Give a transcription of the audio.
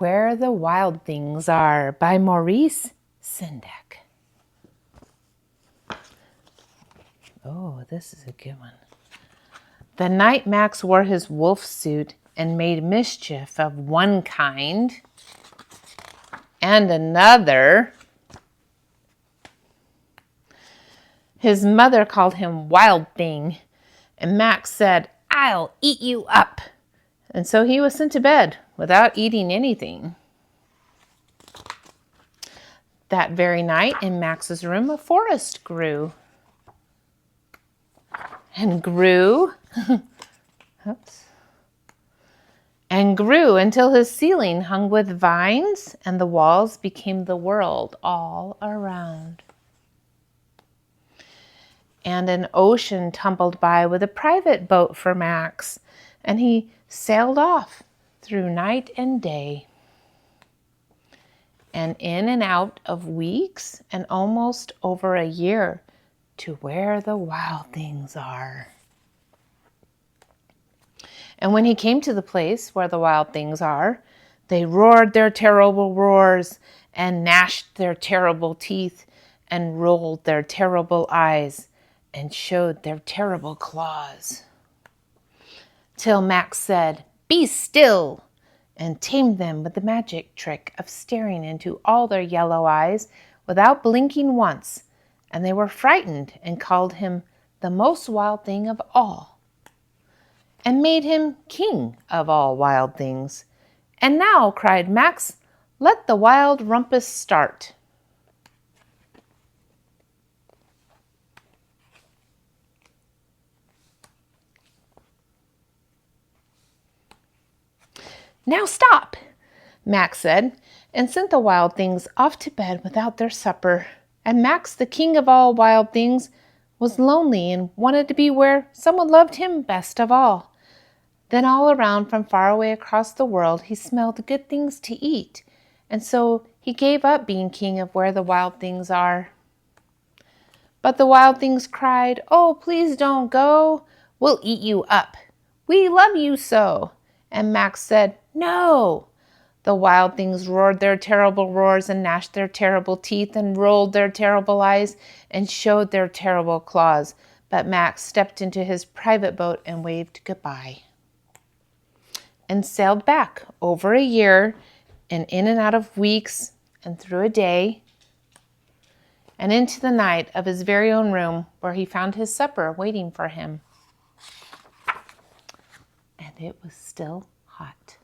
Where the Wild Things Are by Maurice, Sendak. Oh, this is a good one. The night Max wore his wolf suit and made mischief of one kind and another, his mother called him Wild Thing, and Max said, "I'll eat you up." And so he was sent to bed without eating anything. That very night in Max's room, a forest grew and grew, and grew until his ceiling hung with vines and the walls became the world all around. And an ocean tumbled by with a private boat for Max, and he sailed off through night and day, and in and out of weeks and almost over a year to where the wild things are. And when he came to the place where the wild things are, they roared their terrible roars and gnashed their terrible teeth and rolled their terrible eyes and showed their terrible claws. Till Max said, "Be still," and tamed them with the magic trick of staring into all their yellow eyes without blinking once, and they were frightened and called him the most wild thing of all, and made him king of all wild things. "And now," cried Max, "let the wild rumpus start." "Now stop," Max said, and sent the wild things off to bed without their supper. And Max, the king of all wild things, was lonely and wanted to be where someone loved him best of all. Then all around from far away across the world he smelled good things to eat, and so he gave up being king of where the wild things are. But the wild things cried, "Oh, please don't go. We'll eat you up. We love you so." And Max said, "No." The wild things roared their terrible roars and gnashed their terrible teeth and rolled their terrible eyes and showed their terrible claws. But Max stepped into his private boat and waved goodbye and sailed back over a year and in and out of weeks and through a day and into the night of his very own room where he found his supper waiting for him. And it was still hot.